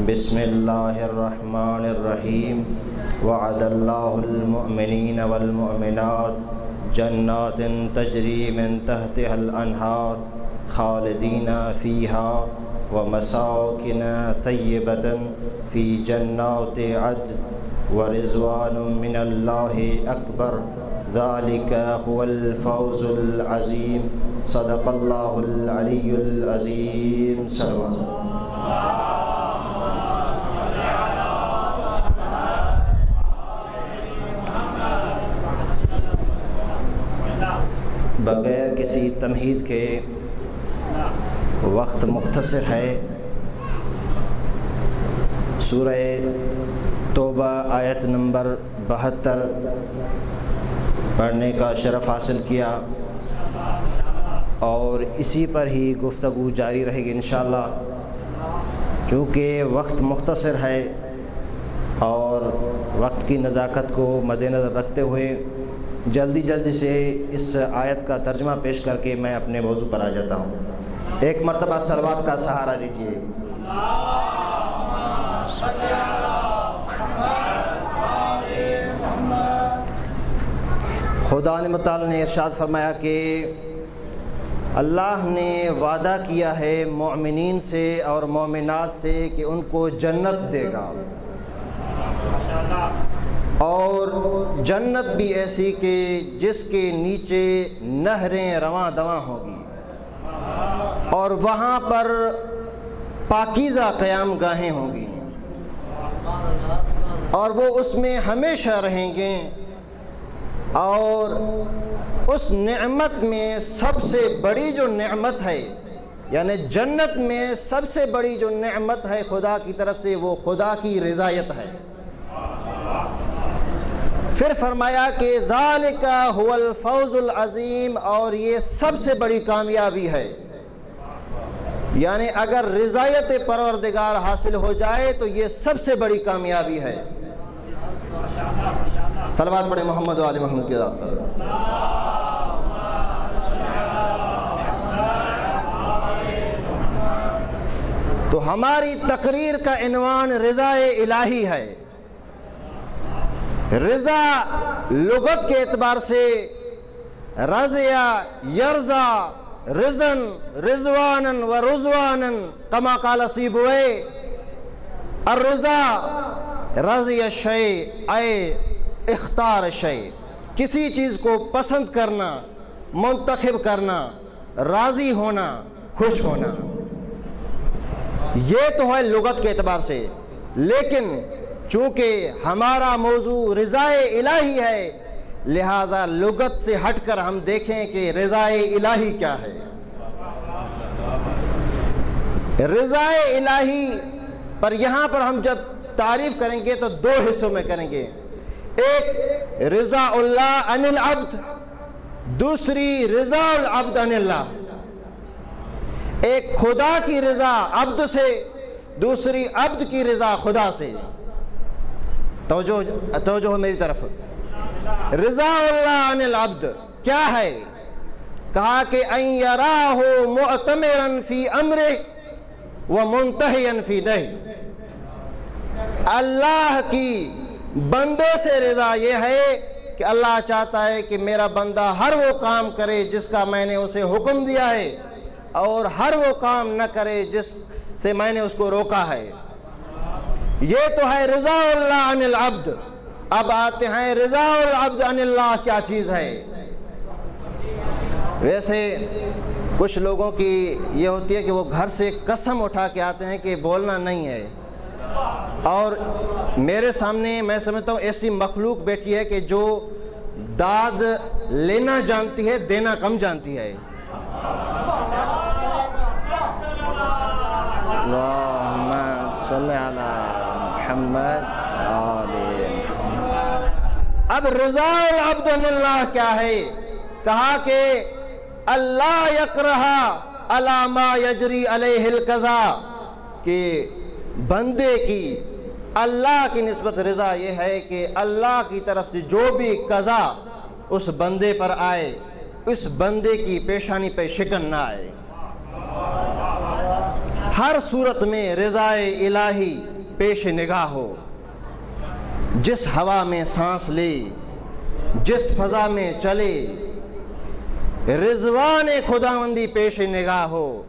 بسم اللہ الرحمن الرحیم وعد اللہ المؤمنین والمؤمنات جنات تجری من تحتها الانہار خالدین فیہا ومساکن طیبۃ فی جنات عدن ورضوان من اللہ اکبر ذالک هو الفوز العظیم صدق اللہ العلی العظیم صلوات بغیر کسی تمہید کے وقت مختصر ہے۔ سورہ توبہ آیت نمبر 72 پڑھنے کا شرف حاصل کیا اور اسی پر ہی گفتگو جاری رہے گی انشاءاللہ، کیونکہ وقت مختصر ہے اور وقت کی نزاکت کو مد نظر رکھتے ہوئے جلدی سے اس آیت کا ترجمہ پیش کر کے میں اپنے موضوع پر آ جاتا ہوں۔ ایک مرتبہ صلوات کا سہارا دیجیے۔ خدا نے متعال نے ارشاد فرمایا کہ اللہ نے وعدہ کیا ہے مومنین سے اور مومنات سے کہ ان کو جنت دے گا، اور جنت بھی ایسی کہ جس کے نیچے نہریں رواں دواں ہوں گی، اور وہاں پر پاکیزہ قیام گاہیں ہوں گی، اور وہ اس میں ہمیشہ رہیں گے۔ اور اس نعمت میں سب سے بڑی جو نعمت ہے، یعنی جنت میں سب سے بڑی جو نعمت ہے خدا کی طرف سے، وہ خدا کی رضایت ہے۔ پھر فرمایا کہ ذالک هو الفوز العظیم، اور یہ سب سے بڑی کامیابی ہے، یعنی اگر رضایت پروردگار حاصل ہو جائے تو یہ سب سے بڑی کامیابی ہے۔ صلوات پڑھیں محمد و آل محمد کی ذات پر۔ تو ہماری تقریر کا عنوان رضا الہی ہے۔ رضا لغت کے اعتبار سے رضیا یرضا رضن رضوانن و رضوانن کما قال سیبوئے، الرضا رضی الشیء اے اختار الشیء، کسی چیز کو پسند کرنا، منتخب کرنا، راضی ہونا، خوش ہونا، یہ تو ہے لغت کے اعتبار سے۔ لیکن چونکہ ہمارا موضوع رضا الہی ہے، لہذا لغت سے ہٹ کر ہم دیکھیں کہ رضا الہی کیا ہے۔ رضا الہی پر یہاں پر ہم جب تعریف کریں گے تو دو حصوں میں کریں گے، ایک رضا اللہ عن العبد، دوسری رضا العبد عن اللہ۔ ایک خدا کی رضا عبد سے، دوسری عبد کی رضا خدا سے۔ توجہ میری طرف۔ رضا اللہ عن العبد کیا ہے؟ کہا کہ ان یراہ معتمرا فی امرہ ومنتہیا فی نہیہ۔ اللہ کی بندے سے رضا یہ ہے کہ اللہ چاہتا ہے کہ میرا بندہ ہر وہ کام کرے جس کا میں نے اسے حکم دیا ہے، اور ہر وہ کام نہ کرے جس سے میں نے اس کو روکا ہے۔ یہ تو ہے رضا اللہ عن العبد۔ اب آتے ہیں رضا العبد عن اللہ کیا چیز ہے۔ ویسے کچھ لوگوں کی یہ ہوتی ہے کہ وہ گھر سے قسم اٹھا کے آتے ہیں کہ بولنا نہیں ہے، اور میرے سامنے میں سمجھتا ہوں ایسی مخلوق بیٹھی ہے کہ جو داد لینا جانتی ہے، دینا کم جانتی ہے۔ اللہم صلی علی محمد آل محمد۔ اب رضا العبد عن اللہ کیا ہے؟ کہا کہ اللہ یکرہ علی ما یجری علیہ القضاء، کہ بندے کی اللہ کی نسبت رضا یہ ہے کہ اللہ کی طرف سے جو بھی قضا اس بندے پر آئے، اس بندے کی پیشانی پہ شکن نہ آئے۔ ہر صورت میں رضائے الہی پیش نگاہ ہو، جس ہوا میں سانس لے، جس فضا میں چلے، رضوان خداوندی پیش نگاہ ہو،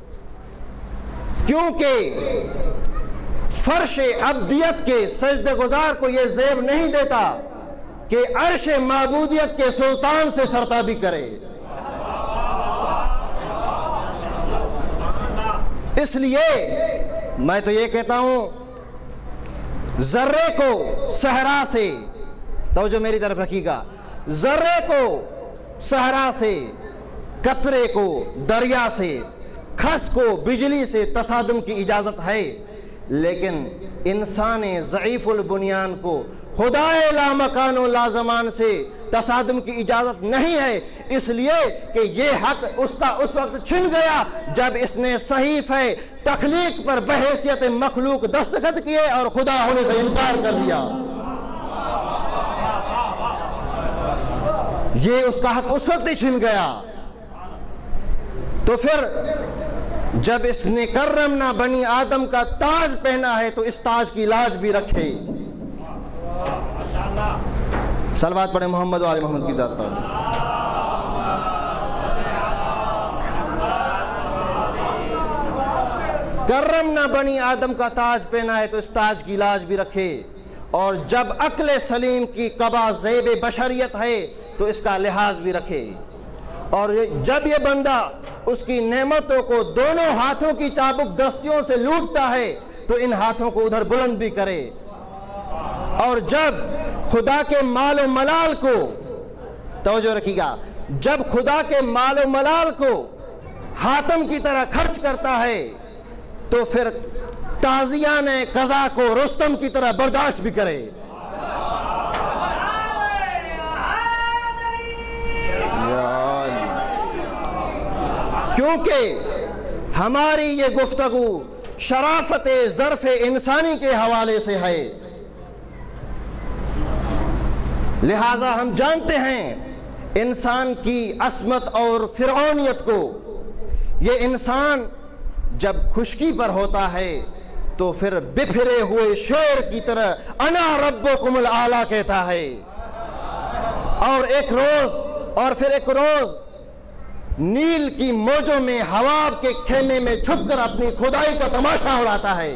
کیونکہ فرش عبدیت کے سجدہ گزار کو یہ زیب نہیں دیتا کہ عرش معبودیت کے سلطان سے سرتابی کرے۔ اس لیے میں تو یہ کہتا ہوں، ذرے کو صحرا سے، توجہ میری طرف رکھیے گا، ذرے کو صحرا سے، قطرے کو دریا سے، خس کو بجلی سے تصادم کی اجازت ہے، لیکن انسان ضعیف البنیان کو خدائے لا مکان و لا زمان سے تصادم کی اجازت نہیں ہے، اس لیے کہ یہ حق اس کا اس وقت چھن گیا جب اس نے صحیفہ تخلیق پر بحیثیت مخلوق دستخط کیے اور خدا ہونے سے انکار کر دیا۔ یہ اس کا حق اس وقت ہی چھن گیا۔ تو پھر جب اس نے کرمنا بنی آدم کا تاج پہنا ہے تو اس تاج کی لاج بھی رکھے۔ صلوات پڑھیں محمد و آل محمد کی ذات پر۔ کرمنا بنی آدم کا تاج پہنا ہے تو اس تاج کی لاج بھی رکھے، اور جب عقل سلیم کی قبا زیب بشریت ہے تو اس کا لحاظ بھی رکھے، اور جب یہ بندہ اس کی نعمتوں کو دونوں ہاتھوں کی چابک دستیوں سے لوٹتا ہے تو ان ہاتھوں کو ادھر بلند بھی کرے، اور جب خدا کے مال و ملال کو، توجہ رکھیے گا، جب خدا کے مال و ملال کو حاتم کی طرح خرچ کرتا ہے تو پھر تازیان قضا کو رستم کی طرح برداشت بھی کرے۔ کیونکہ ہماری یہ گفتگو شرافت ظرف انسانی کے حوالے سے ہے، لہذا ہم جانتے ہیں انسان کی عصمت اور فرعونیت کو۔ یہ انسان جب خشکی پر ہوتا ہے تو پھر بپھرے ہوئے شیر کی طرح انا ربکم الاعلی کہتا ہے، اور ایک روز نیل کی موجوں میں حواب کے خیمے میں چھپ کر اپنی خدائی کا تماشا اڑاتا ہے۔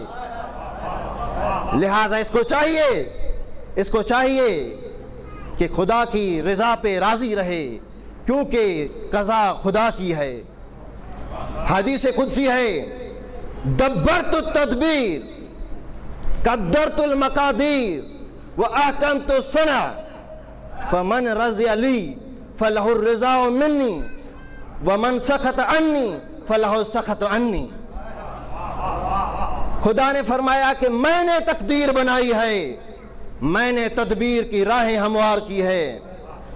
لہذا اس کو چاہیے کہ خدا کی رضا پہ راضی رہے، کیونکہ قضا خدا کی ہے۔ حدیث قدسی ہے، دبرت التدبیر قدرت المقادیر واحکمت الصنع فمن رضی لی فلہ الرضا منی ومن سخط عنی فلہ السخط عنی۔ خدا نے فرمایا کہ میں نے تقدیر بنائی ہے، میں نے تدبیر کی راہیں ہموار کی ہے،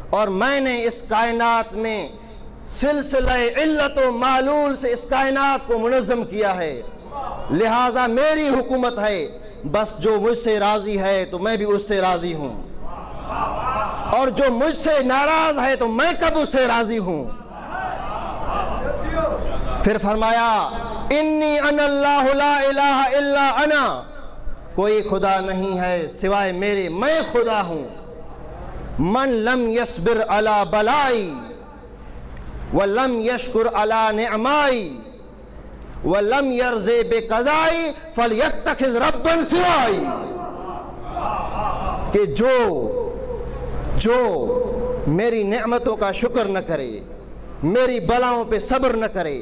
اور میں نے اس کائنات میں سلسلہ علت و معلول سے اس کائنات کو منظم کیا ہے، لہٰذا میری حکومت ہے، بس جو مجھ سے راضی ہے تو میں بھی اس سے راضی ہوں، اور جو مجھ سے ناراض ہے تو میں کب اس سے راضی ہوں۔ پھر فرمایا انی انا اللہ لا الہ الا انا، کوئی خدا نہیں ہے سوائے میرے، میں خدا ہوں۔ من لم یصبر علی بلائی ولم یشکر علی نعمائی ولم یرضی بقضائی فلیتخذ ربا سوائی، کہ جو میری نعمتوں کا شکر نہ کرے، میری بلاؤں پہ صبر نہ کرے،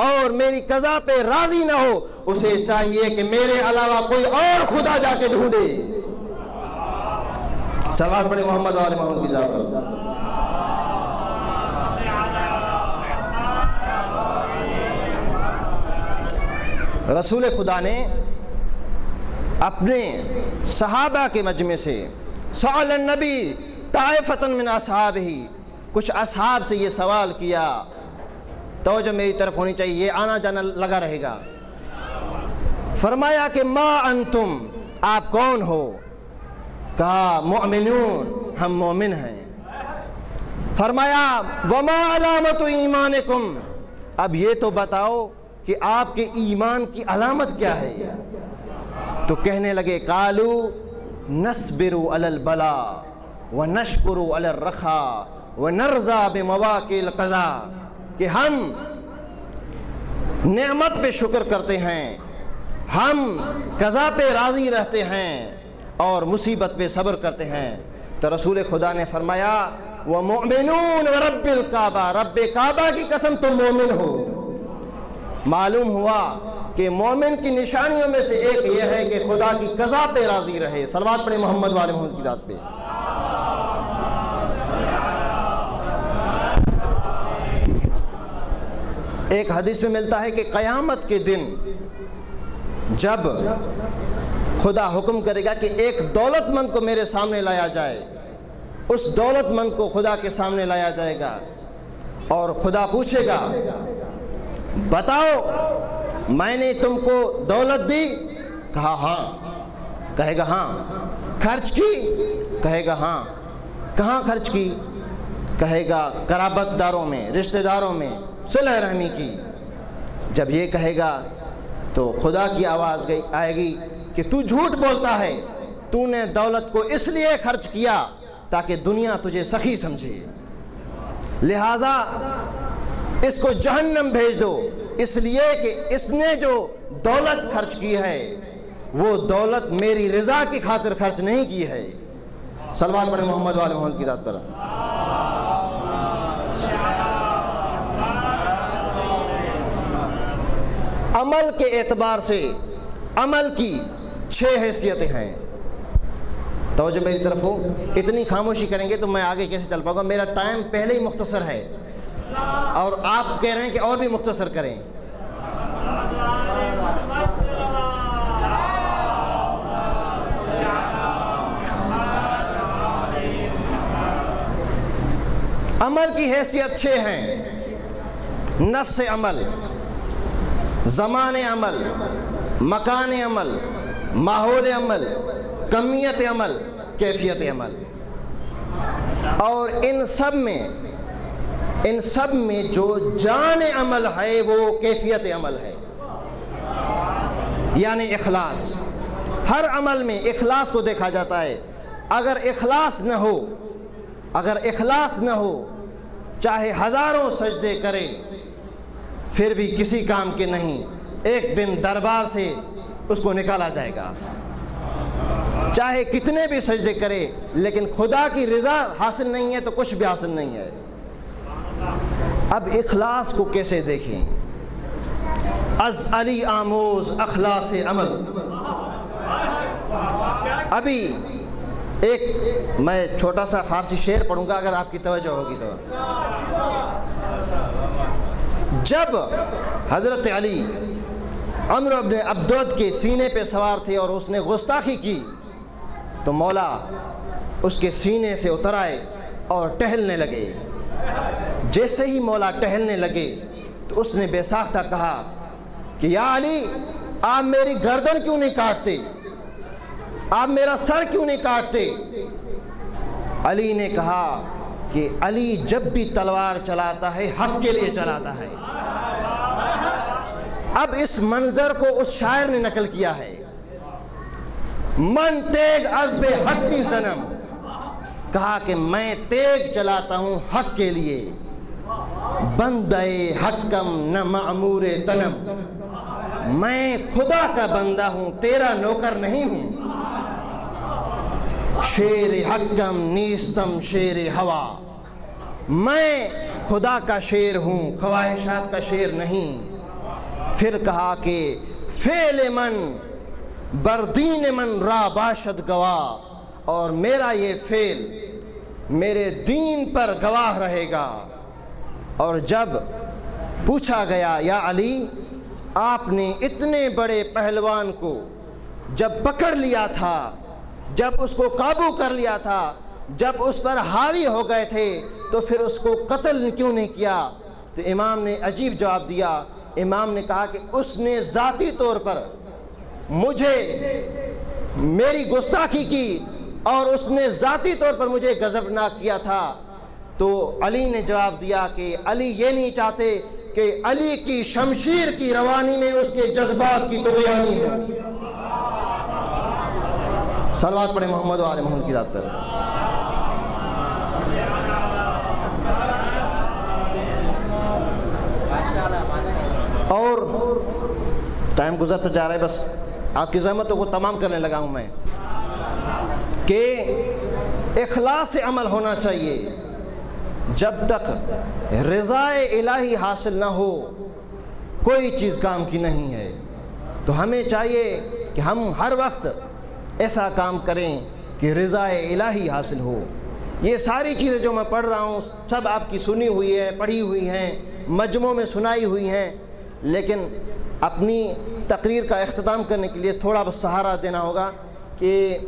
اور میری قضا پہ راضی نہ ہو، اسے چاہیے کہ میرے علاوہ کوئی اور خدا جا کے ڈھونڈے۔ صلوات پڑھیں محمد و آل محمد کی ذات پر۔ رسول خدا نے اپنے صحابہ کے مجمع سے سأل النبی طائفۃ من اصحابہ، کچھ اصحاب سے یہ سوال کیا، توجہ میری طرف ہونی چاہیے، یہ آنا جانا لگا رہے گا۔ فرمایا کہ ما انتم، آپ کون ہو؟ کہا مؤمنون، ہم مومن ہیں۔ فرمایا وما علامت ایمانکم، اب یہ تو بتاؤ کہ آپ کے ایمان کی علامت کیا ہے؟ تو کہنے لگے قالو نصبر علی البلاء ونشکر علی الرخاء ونرضى بمواقع القضاء، کہ ہم نعمت پہ شکر کرتے ہیں، ہم قضا پہ راضی رہتے ہیں اور مصیبت پہ صبر کرتے ہیں۔ تو رسول خدا نے فرمایا وَمُؤْمِنُونَ وَرَبِّ الْكَعْبَةِ، رب کعبہ کی قسم تم مومن ہو۔ معلوم ہوا کہ مومن کی نشانیوں میں سے ایک یہ ہے کہ خدا کی قضا پہ راضی رہے۔ صلوات پڑھیں محمد وآل محمد کی ذات پہ۔ ایک حدیث میں ملتا ہے کہ قیامت کے دن جب خدا حکم کرے گا کہ ایک دولت مند کو میرے سامنے لایا جائے، اس دولت مند کو خدا کے سامنے لایا جائے گا اور خدا پوچھے گا بتاؤ میں نے تم کو دولت دی؟ کہا ہاں۔ کہے گا ہاں۔ خرچ کی؟ کہے گا ہاں۔ کہاں خرچ کی؟ کہے گا قرابت داروں میں، رشتہ داروں میں، صلہ رحمی کی۔ جب یہ کہے گا تو خدا کی آواز آئے گی کہ تو جھوٹ بولتا ہے، تو نے دولت کو اس لیے خرچ کیا تاکہ دنیا تجھے سخی سمجھے، لہٰذا اس کو جہنم بھیج دو، اس لیے کہ اس نے جو دولت خرچ کی ہے وہ دولت میری رضا کی خاطر خرچ نہیں کی ہے۔ صلوات پڑھیں محمد وآل محمد کی ذات پر۔ عمل کے اعتبار سے عمل کی 6 حیثیتیں ہیں۔ توجہ میری طرف ہو، اتنی خاموشی کریں گے تو میں آگے کیسے چل پاؤں گا؟ میرا ٹائم پہلے ہی مختصر ہے اور آپ کہہ رہے ہیں کہ اور بھی مختصر کریں۔ عمل کی حیثیت 6 ہیں: نفس عمل، زمان عمل، مکان عمل، ماحول عمل، کمیت عمل، کیفیت عمل۔ اور ان سب میں جو جان عمل ہے وہ کیفیت عمل ہے، یعنی اخلاص۔ ہر عمل میں اخلاص کو دیکھا جاتا ہے۔ اگر اخلاص نہ ہو چاہے ہزاروں سجدے کرے پھر بھی کسی کام کے نہیں، ایک دن دربار سے اس کو نکالا جائے گا۔ چاہے کتنے بھی سجدے کرے لیکن خدا کی رضا حاصل نہیں ہے تو کچھ بھی حاصل نہیں ہے۔ اب اخلاص کو کیسے دیکھیں؟ از علی آموز اخلاص عمل۔ ابھی ایک میں چھوٹا سا فارسی شعر پڑھوں گا اگر آپ کی توجہ ہوگی تو۔ جب حضرت علی عمرو بن عبدود کے سینے پہ سوار تھے اور اس نے گستاخی کی تو مولا اس کے سینے سے اتر آئے اور ٹہلنے لگے۔ جیسے ہی مولا ٹہلنے لگے تو اس نے بے ساختہ کہا کہ یا علی آپ میری گردن کیوں نہیں کاٹتے، آپ میرا سر کیوں نہیں کاٹتے؟ علی نے کہا کہ علی جب بھی تلوار چلاتا ہے حق کے لیے چلاتا ہے۔ اب اس منظر کو اس شاعر نے نقل کیا ہے، من تیگ از بے حق بھی صنم، کہا کہ میں تیگ چلاتا ہوں حق کے لیے، بندہ حکم نہ معمور تنم، میں خدا کا بندہ ہوں تیرا نوکر نہیں ہوں، شیر حکم نیستم شیر ہوا، میں خدا کا شیر ہوں خواہشات کا شیر نہیں۔ پھر کہا کہ فعل من بردین من را باشد گواہ، اور میرا یہ فعل میرے دین پر گواہ رہے گا۔ اور جب پوچھا گیا یا علی آپ نے اتنے بڑے پہلوان کو جب پکڑ لیا تھا، جب اس کو قابو کر لیا تھا، جب اس پر حاوی ہو گئے تھے تو پھر اس کو قتل کیوں نہیں کیا؟ تو امام نے عجیب جواب دیا۔ امام نے کہا کہ اس نے ذاتی طور پر مجھے میری گستاخی کی اور اس نے ذاتی طور پر مجھے غضبناک کیا تھا۔ تو علی نے جواب دیا کہ علی یہ نہیں چاہتے کہ علی کی شمشیر کی روانی میں اس کے جذبات کی طغیانی ہے۔ صلوات پڑھیں محمد و آل محمد کی ذات پر۔ اور ٹائم گزرتا جا رہا ہے، بس آپ کی زحمتوں کو تمام کرنے لگا ہوں میں کہ اخلاص عمل ہونا چاہیے۔ جب تک رضا الہی حاصل نہ ہو کوئی چیز کام کی نہیں ہے۔ تو ہمیں چاہیے کہ ہم ہر وقت ایسا کام کریں کہ رضا الہی حاصل ہو۔ یہ ساری چیزیں جو میں پڑھ رہا ہوں سب آپ کی سنی ہوئی ہے، پڑھی ہوئی ہیں، مجموعوں میں سنائی ہوئی ہیں، لیکن اپنی تقریر کا اختتام کرنے کے لیے تھوڑا بس سہارا دینا ہوگا کہ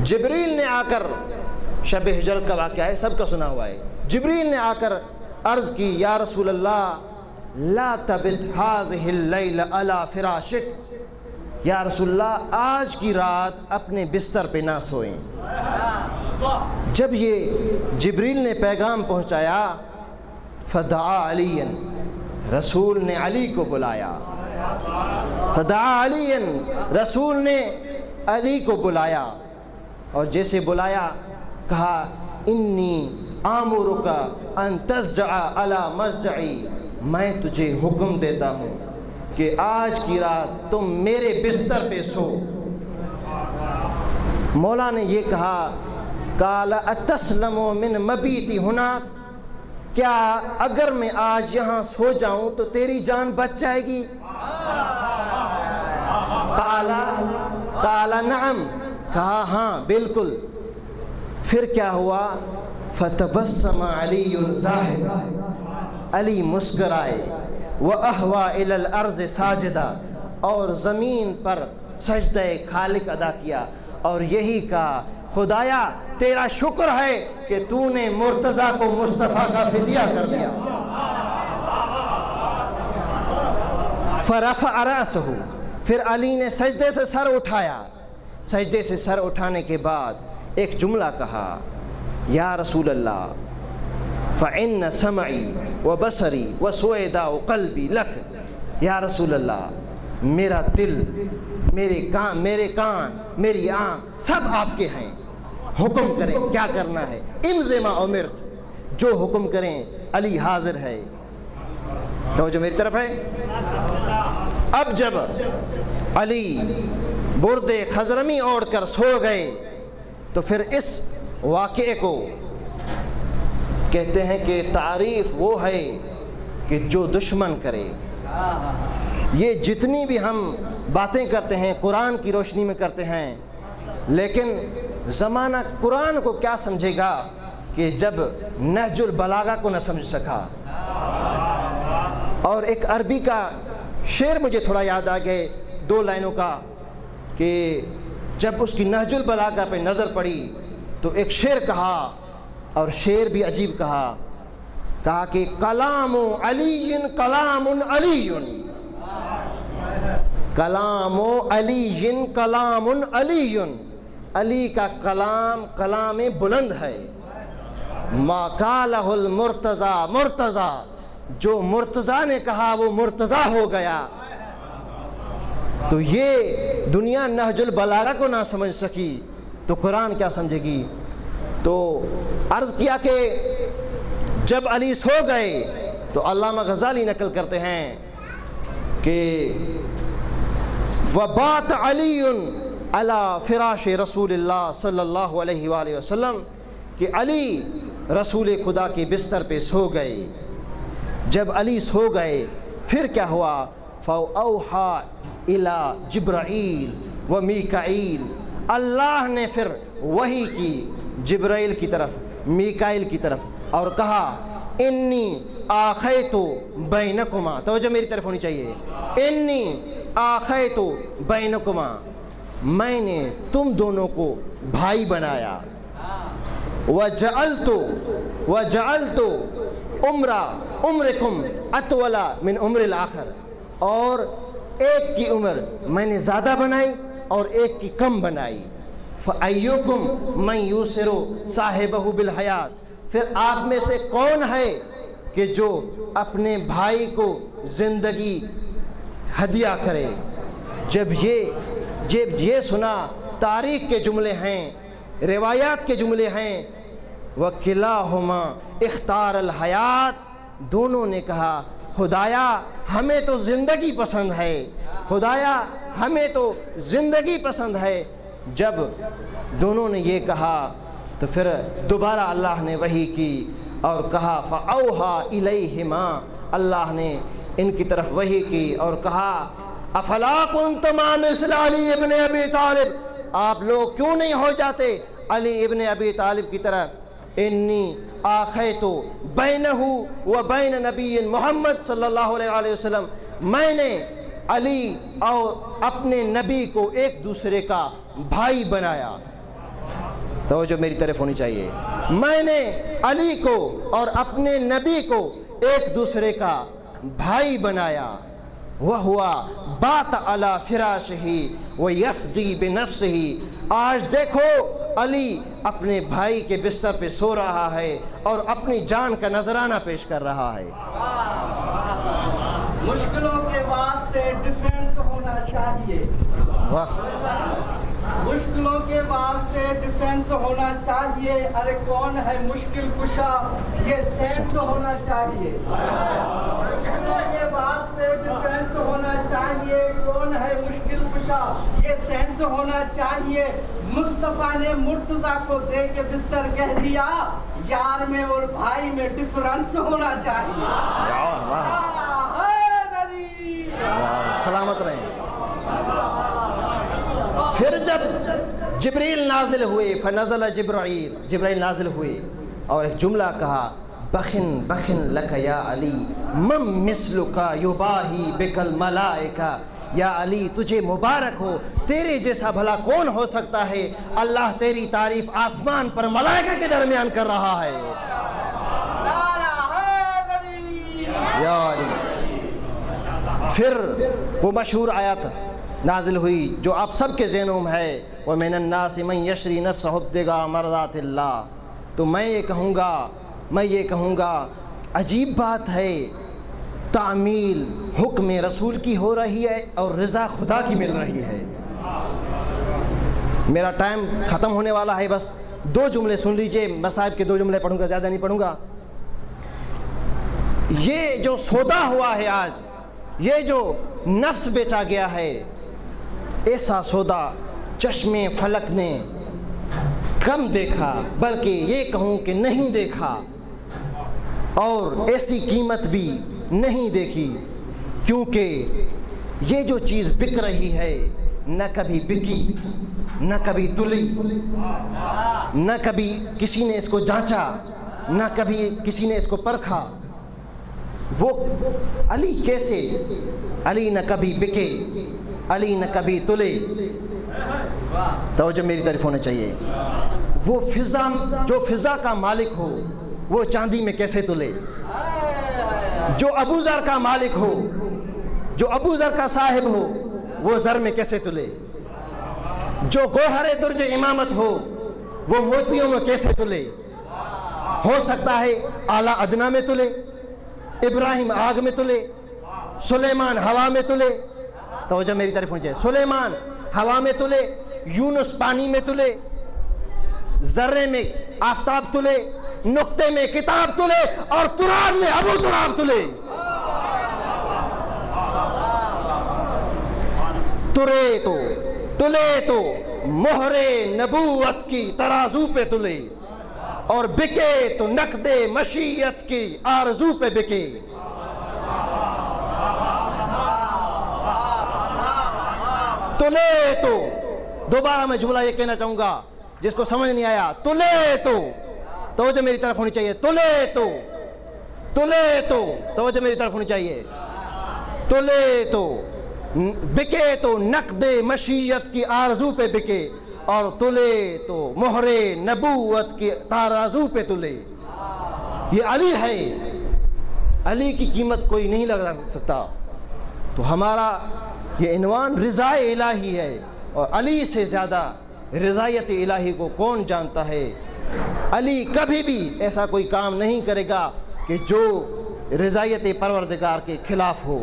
جبریل نے آ کر، شب ہجرت کا واقعہ ہے، سب کا سنا ہوا ہے، جبریل نے آ کر عرض کی یا رسول اللہ لا تبت هذه اللیل علی فراشک، یا رسول اللہ آج کی رات اپنے بستر پہ نہ سوئیں۔ جب یہ جبریل نے پیغام پہنچایا فدعا علی، رسول نے علی کو بلایا، فدعا علی، رسول نے علی کو بلایا، اور جیسے بلایا کہا انی آمرک ان تضجع علی مضجعی، میں تجھے حکم دیتا ہوں کہ آج کی رات تم میرے بستر پہ سو۔ مولا نے یہ کہا قال اتسلم من مبیتی ہناک، کیا اگر میں آج یہاں سو جاؤں تو تیری جان بچ جائے گی؟ قال نعم، کہا ہاں بالکل۔ پھر کیا ہوا؟ فتبسم علی زاہدا، علی مسکرائے، وَأَهْوَى إِلَى الْأَرْضِ سَاجِدًا، اور زمین پر سجدہ خالق ادا کیا، اور یہی کہا خدایا تیرا شکر ہے کہ تو نے مرتضیٰ کو مصطفیٰ کا فدیہ کر دیا۔ فَرَفَعَ رَأْسَهُ، پھر علی نے سجدے سے سر اٹھایا، سجدے سے سر اٹھانے کے بعد ایک جملہ کہا یا رسول اللہ فَإِنَّ سَمْعِي وَبَصَرِي وَسُوَيْدَاءُ قَلْبِي لَكَ، یا رسول اللہ میرا دل، میرے کان، میری آنکھ سب آپ کے ہیں، حکم کریں کیا کرنا ہے، امضِ ما امرت، جو حکم کریں علی حاضر ہے۔ توجہ میری طرف ہے۔ اب جب علی برد خضرمی اوڑھ کر سو گئے تو پھر اس واقعے کو کہتے ہیں کہ تعریف وہ ہے کہ جو دشمن کرے۔ یہ جتنی بھی ہم باتیں کرتے ہیں قرآن کی روشنی میں کرتے ہیں، لیکن زمانہ قرآن کو کیا سمجھے گا کہ جب نہج البلاغہ کو نہ سمجھ سکا۔ اور ایک عربی کا شعر مجھے تھوڑا یاد آ گئے 2 لائنوں کا، کہ جب اس کی نہج البلاغہ پہ نظر پڑی تو ایک شعر کہا، اور شعر بھی عجیب کہا کہ کلام علی کلام علی، کلام علی کلام علی، علی کا کلام بلند ہے۔ ما قالہ المرتضی مرتضی، جو مرتضی نے کہا وہ مرتضی ہو گیا۔ تو یہ دنیا نہج البلاغہ کو نہ سمجھ سکی تو قرآن کیا سمجھے گی؟ تو عرض کیا کہ جب علی سو گئے تو علامہ غزالی نقل کرتے ہیں کہ وَبَاتَ عَلِيٌّ عَلَى فِرَاشِ رسول اللہ صلی اللہ علیہ وآلہ وسلم، کہ علی رسول خدا کے بستر پہ سو گئے۔ جب علی سو گئے پھر کیا ہوا؟ فَأَوْحَى إِلَى جِبْرَائِیل وَمِیکائیل، اللہ نے پھر وحی کی جبرائیل کی طرف، میکائیل کی طرف، اور کہا انی آخیت بینکما، توجہ میری طرف ہونی چاہیے، انی آخیت بینکما، میں نے تم دونوں کو بھائی بنایا، وجعلت عمرکم اطول من عمر الاخر، اور ایک کی عمر میں نے زیادہ بنائی اور ایک کی کم بنائی۔ فَأَيُّكُمْ مَنْ يُوسِرُ صَاحِبَهُ بِالْحَيَاةِ، پھر آپ میں سے کون ہے کہ جو اپنے بھائی کو زندگی ہدیہ کرے۔ جب یہ سنا، تاریخ کے جملے ہیں، روایات کے جملے ہیں، وَكِلَاهُمَا اختار الحیات، دونوں نے کہا خدایا ہمیں تو زندگی پسند ہے، خدایا ہمیں تو زندگی پسند ہے۔ جب دونوں نے یہ کہا تو پھر دوبارہ اللہ نے وحی کی اور کہا فَأَوْحَى إِلَيْهِمَا، اللہ نے ان کی طرف وحی کی اور کہا أَفَلَا كُنْتُمَا مِثْلَ عَلِيِّ ابْنِ أَبِي طالب، آپ لوگ کیوں نہیں ہو جاتے علی ابن ابی طالب کی طرح، انی آخیت بینہ و بین نبی محمد صلی اللہ علیہ وسلم، میں نے علی اور اپنے نبی کو ایک دوسرے کا بھائی بنایا۔ توجہ میری طرف ہونی چاہیے، میں نے علی کو اور اپنے نبی کو ایک دوسرے کا بھائی بنایا۔ وَهُوَ بَاتَ عَلَى فِرَاشِهِ وَيَفْدِي بِنَفْسِهِ، آج دیکھو علی اپنے بھائی کے بستر پہ سو رہا ہے اور اپنی جان کا نذرانہ پیش کر رہا ہے۔ مشکلوں کے واسطے ڈیفنس ہونا چاہیے، مشکلوں کے واسطے ڈیفنس ہونا چاہیے۔ ارے کون ہے مشکل کشا، یہ سینس ہونا چاہیے۔ مشکلوں کے واسطے ڈیفنس ہونا چاہیے، کون ہے مشکل کشا، یہ سینس ہونا چاہیے۔ مصطفیٰ نے مرتضیٰ کو دے کے بستر کہہ دیا یار میں اور بھائی میں ڈیفرنس ہونا چاہیے۔ سلامت رہیں۔ پھر جب جبریل نازل ہوئے، فنزل جبرائیل نازل ہوئے اور ایک جملہ کہا بخن بخن لک یا علی من مثلک یباہی بک الملائکہ، یا علی تجھے مبارک ہو، تیرے جیسا بھلا کون ہو سکتا ہے، اللہ تیری تعریف آسمان پر ملائکہ کے درمیان کر رہا ہے۔ یا علی۔ پھر وہ مشہور آیت نازل ہوئی جو آپ سب کے ذہنوں میں ہے، وَمِنَ النَّاسِ مَن يَشْرِي نَفْسَهُ ابْتِغَاءَ مَرْضَاتِ اللَّهِ۔ تو میں یہ کہوں گا عجیب بات ہے، تعمیل حکم رسول کی ہو رہی ہے اور رضا خدا کی مل رہی ہے۔ میرا ٹائم ختم ہونے والا ہے، بس دو جملے سن لیجئے، مصائب کے دو جملے پڑھوں گا، زیادہ نہیں پڑھوں گا۔ یہ جو سودا ہوا ہے آج، یہ جو نفس بیچا گیا ہے، ایسا سودا چشم فلک نے کم دیکھا، بلکہ یہ کہوں کہ نہیں دیکھا، اور ایسی قیمت بھی نہیں دیکھی، کیونکہ یہ جو چیز بک رہی ہے نہ کبھی بکی، نہ کبھی تلی، نہ کبھی کسی نے اس کو جانچا، نہ کبھی کسی نے اس کو پرکھا۔ وہ علی کیسے، علی نہ کبھی بکے، علی نہ کبھی تلے۔ توجہ میری طرف ہونا چاہیے۔ وہ فضا، جو فضا کا مالک ہو وہ چاندی میں کیسے تلے، جو ابو ذر کا مالک ہو، جو ابو ذر کا صاحب ہو وہ زر میں کیسے تلے، جو گوہر درج امامت ہو وہ موتیوں میں کیسے تلے۔ ہو سکتا ہے اعلیٰ ادنا میں تلے، ابراہیم آگ میں تلے، سلیمان ہوا میں تلے۔ توجہ میری طرف ہونا چاہیے۔ سلیمان ہوا میں تلے، یونس پانی میں تلے، ذرے میں آفتاب تلے، نقطے میں کتاب تلے، اور تراب میں ابو تراب تلے۔ تلے تو مہر نبوت کی ترازو پہ تلے، اور بکے تو نقد مشیت کی آرزو پہ بکے۔ تلے تو، دوبارہ میں جملہ یہ کہنا چاہوں گا جس کو سمجھ نہیں آیا، تلے تو، توجہ میری طرف ہونی چاہیے، تلے تو، توجہ میری طرف ہونی چاہیے، تلے تو، بکے تو نقد مشیت کی آرزو پہ بکے، اور تلے تو مہر نبوت کی ترازو پہ تلے۔ یہ علی ہے، علی کی قیمت کوئی نہیں لگا سکتا۔ تو ہمارا یہ عنوان رضا الہی ہے، اور علی سے زیادہ رضایت الہی کو کون جانتا ہے۔ علی کبھی بھی ایسا کوئی کام نہیں کرے گا کہ جو رضایت پروردگار کے خلاف ہو.